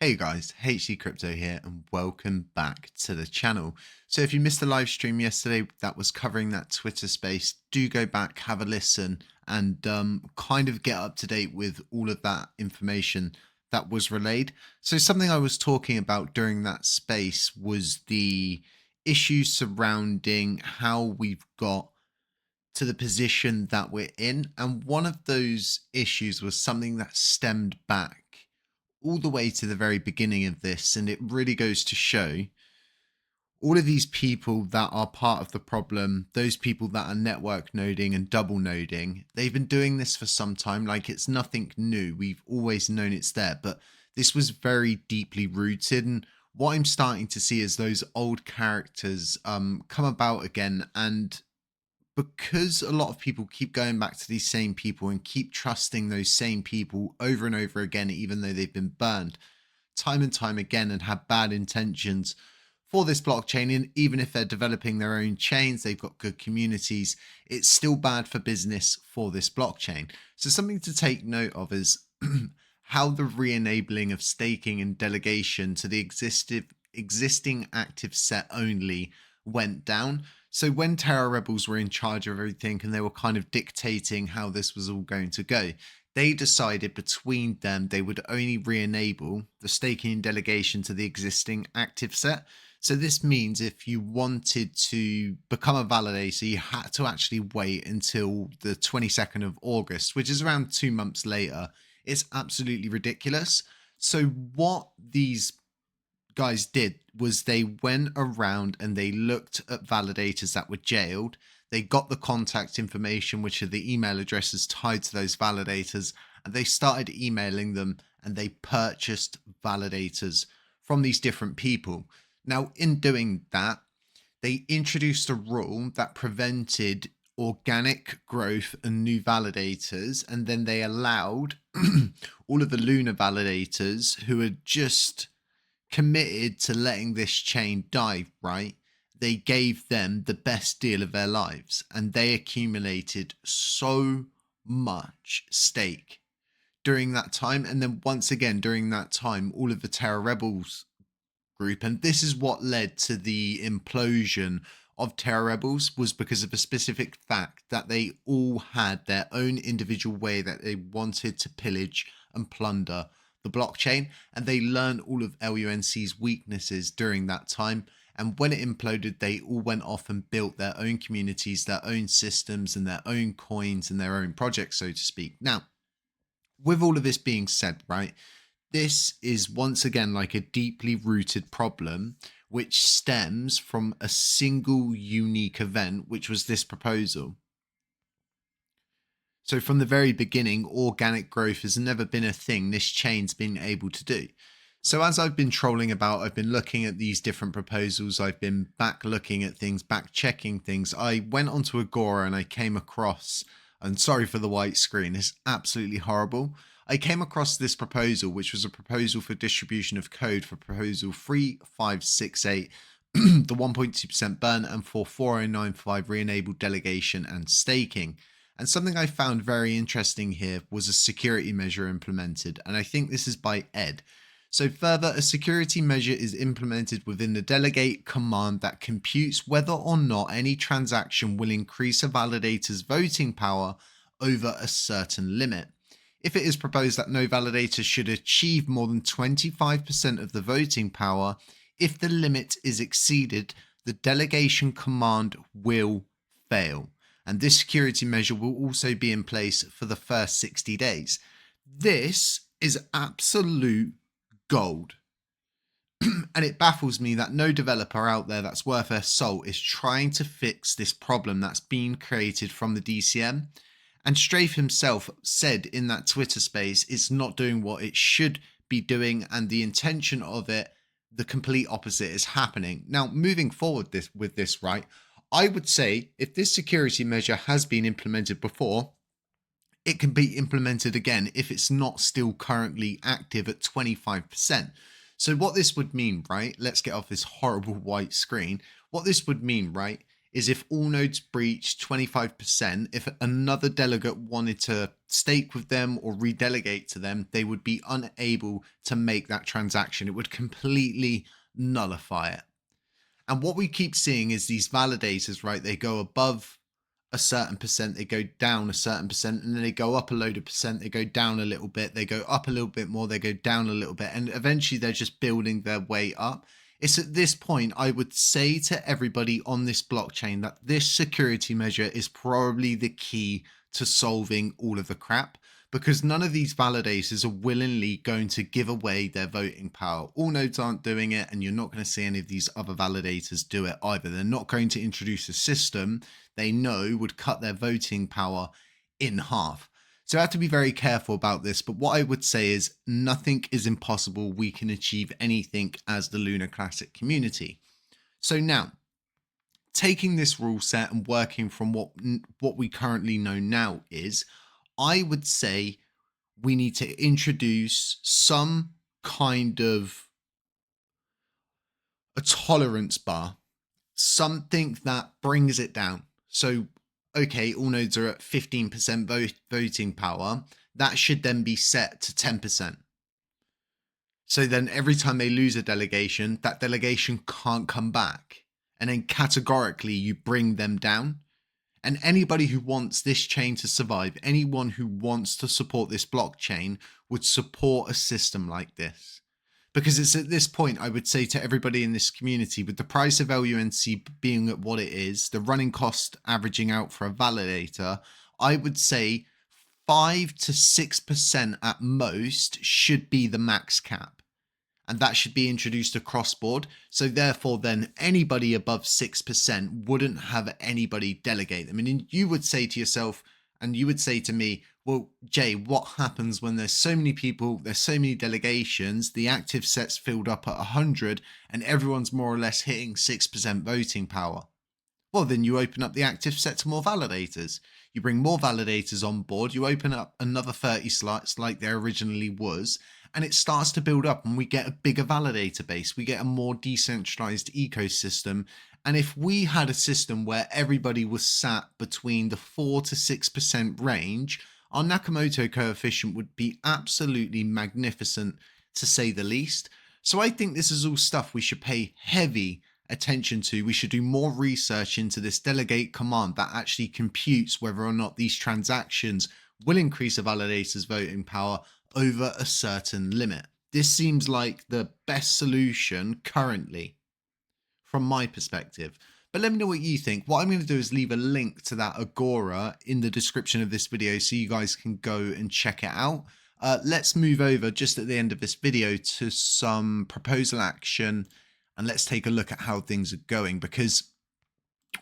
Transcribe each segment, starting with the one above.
Hey guys, HappyCattyCrypto here and welcome back to the channel. So if you missed the live stream yesterday that was covering that Twitter space, do go back, have a listen and kind of get up to date with all of that information that was relayed. So something I was talking about during that space was the issues surrounding how we've got to the position that we're in. And one of those issues was something that stemmed back all the way to the very beginning of this. And it really goes to show all of these people that are part of the problem, those people that are network noding and double noding, they've been doing this for some time. Like, it's nothing new. We've always known it's there, but this was very deeply rooted. And what I'm starting to see is those old characters come about again. And because a lot of people keep going back to these same people and keep trusting those same people over and over again, even though they've been burned time and time again and have bad intentions for this blockchain, and even if they're developing their own chains, they've got good communities, it's still bad for business for this blockchain. So something to take note of is how the re-enabling of staking and delegation to the existing active set only went down. So when Terra Rebels were in charge of everything and they were kind of dictating how this was all going to go, they decided between them they would only re-enable the staking and delegation to the existing active set. So this means if you wanted to become a validator, you had to actually wait until the 22nd of August, which is around 2 months later. It's absolutely ridiculous. So what these guys did was they went around and they looked at validators that were jailed. They got the contact information, which are the email addresses tied to those validators, and they started emailing them and they purchased validators from these different people. Now, in doing that, they introduced a rule that prevented organic growth and new validators, and then they allowed all of the Luna validators who had just committed to letting this chain die, right? They gave them the best deal of their lives and they accumulated so much stake during that time. And then once again, during that time, all of the Terra Rebels group, and this is what led to the implosion of Terra Rebels, was because of a specific fact that they all had their own individual way that they wanted to pillage and plunder the blockchain, and they learned all of LUNC's weaknesses during that time. And when it imploded, they all went off and built their own communities, their own systems, and their own coins and their own projects, so to speak. Now, with all of this being said, right, this is once again like a deeply rooted problem which stems from a single unique event, which was this proposal. So from the very beginning, organic growth has never been a thing this chain's been able to do. So as I've been trolling about, I've been looking at these different proposals, I've been back looking at things, back checking things. I went onto Agora and I came across, and sorry for the white screen, it's absolutely horrible. I came across this proposal, which was a proposal for distribution of code for proposal 3568, the 1.2% burn, and for 4095 re-enabled delegation and staking. And something I found very interesting here was a security measure implemented, and I think this is by Ed. So further, a security measure is implemented within the Delegate command that computes whether or not any transaction will increase a validator's voting power over a certain limit. If it is proposed that no validator should achieve more than 25% of the voting power, if the limit is exceeded, the delegation command will fail. And this security measure will also be in place for the first 60 days. This is absolute gold. And it baffles me that no developer out there that's worth their salt is trying to fix this problem that's been created from the DCM. And Strafe himself said in that Twitter space, it's not doing what it should be doing, and the intention of it, the complete opposite is happening. Now, moving forward with this, right, I would say if this security measure has been implemented before, it can be implemented again if it's not still currently active at 25%. So what this would mean, right, let's get off this horrible white screen. What this would mean, right, is if all nodes breach 25%, if another delegate wanted to stake with them or redelegate to them, they would be unable to make that transaction. It would completely nullify it. And what we keep seeing is these validators, right? They go above a certain percent, they go down a certain percent, and then they go up a load of percent, they go down a little bit, they go up a little bit more, they go down a little bit, and eventually they're just building their way up. It's at this point I would say to everybody on this blockchain that this security measure is probably the key to solving all of the crap, because none of these validators are willingly going to give away their voting power. All nodes aren't doing it, and you're not going to see any of these other validators do it either. They're not going to introduce a system they know would cut their voting power in half. So I have to be very careful about this, but what I would say is nothing is impossible. We can achieve anything as the Luna Classic community. So now, taking this rule set and working from what we currently know now is, I would say we need to introduce some kind of a tolerance bar, something that brings it down. So, okay, all nodes are at 15% voting power. That should then be set to 10%. So then every time they lose a delegation, that delegation can't come back. And then categorically, you bring them down. And anybody who wants this chain to survive, anyone who wants to support this blockchain would support a system like this. Because it's at this point, I would say to everybody in this community, with the price of LUNC being at what it is, the running cost averaging out for a validator, I would say 5 to 6% at most should be the max cap. And that should be introduced across board. So therefore, then anybody above 6% wouldn't have anybody delegate them. And you would say to yourself, and you would say to me, well, Jay, what happens when there's so many people, there's so many delegations, the active set's filled up at 100 and everyone's more or less hitting 6% voting power? Well, then you open up the active set to more validators. You bring more validators on board. You open up another 30 slots like there originally was, and it starts to build up and we get a bigger validator base. We get a more decentralized ecosystem. And if we had a system where everybody was sat between the 4 to 6% range, our Nakamoto coefficient would be absolutely magnificent, to say the least. So I think this is all stuff we should pay heavy attention to. We should do more research into this delegate command that actually computes whether or not these transactions will increase a validator's voting power over a certain limit. This seems like the best solution currently from my perspective. But let me know what you think. What I'm going to do is leave a link to that Agora in the description of this video so you guys can go and check it out. Let's move over just at the end of this video to some proposal action, and let's take a look at how things are going, because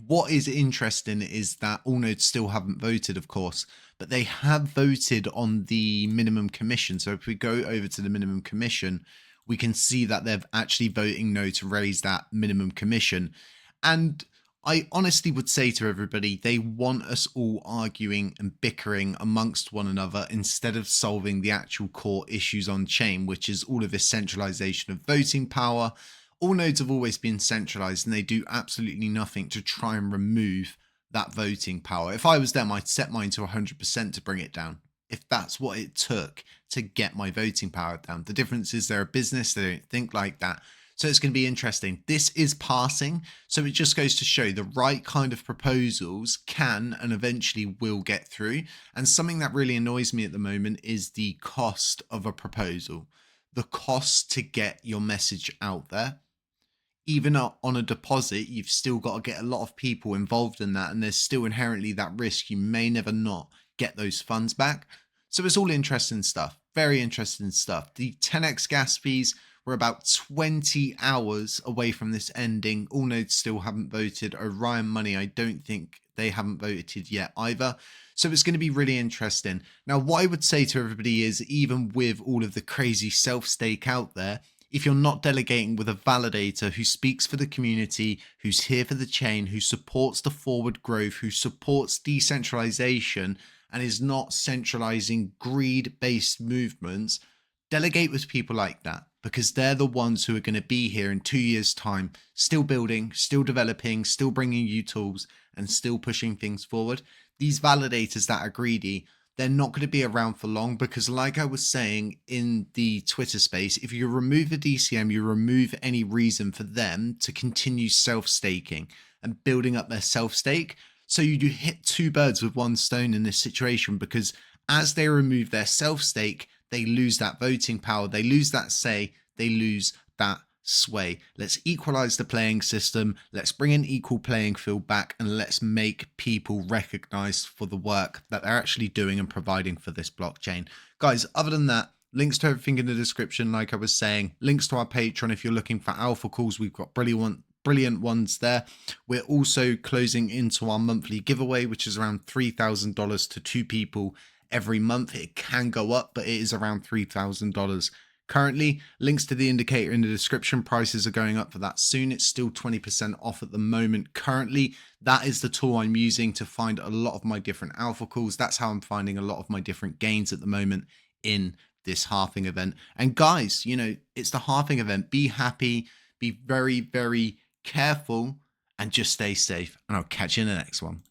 what is interesting is that all nodes still haven't voted, of course, but they have voted on the minimum commission. So if we go over to the minimum commission, we can see that they're actually voting no to raise that minimum commission. And I honestly would say to everybody, they want us all arguing and bickering amongst one another instead of solving the actual core issues on chain, which is all of this centralization of voting power. All nodes have always been centralized and they do absolutely nothing to try and remove that voting power. If I was them, I'd set mine to 100% to bring it down, if that's what it took to get my voting power down. The difference is they're a business, they don't think like that. So it's going to be interesting. This is passing, so it just goes to show the right kind of proposals can and eventually will get through. And something that really annoys me at the moment is the cost of a proposal, the cost to get your message out there. Even on a deposit, you've still got to get a lot of people involved in that, and there's still inherently that risk you may never not get those funds back. So it's all interesting stuff, very interesting stuff. The 10x gas fees, we're about 20 hours away from this ending. All nodes still haven't voted. Orion Money, I don't think they haven't voted yet either. So it's going to be really interesting. Now, what I would say to everybody is, even with all of the crazy self-stake out there, if you're not delegating with a validator who speaks for the community, who's here for the chain, who supports the forward growth, who supports decentralization, and is not centralizing greed-based movements, Delegate with people like that, because they're the ones who are going to be here in 2 years' time, still building, still developing, still bringing you tools, and still pushing things forward. These validators that are greedy, they're not going to be around for long, because like I was saying in the Twitter space, if you remove the DCM, you remove any reason for them to continue self-staking and building up their self-stake. So you do hit two birds with one stone in this situation, because as they remove their self-stake, they lose that voting power, they lose that say, they lose that sway. Let's equalize the playing system. Let's bring an equal playing field back, and let's make people recognized for the work that they're actually doing and providing for this blockchain. Guys, other than that, links to everything in the description, like I was saying, links to our Patreon if you're looking for alpha calls. We've got brilliant ones there. We're also closing into our monthly giveaway, which is around $3,000 to 2 people every month. It can go up, but it is around $3,000 currently. Links to the indicator in the description. Prices are going up for that soon. It's still 20% off at the moment currently. That is the tool I'm using to find a lot of my different alpha calls. That's how I'm finding a lot of my different gains at the moment in this halving event. And guys, you know, it's the halving event. Be happy, be very, very careful, and just stay safe. And I'll catch you in the next one.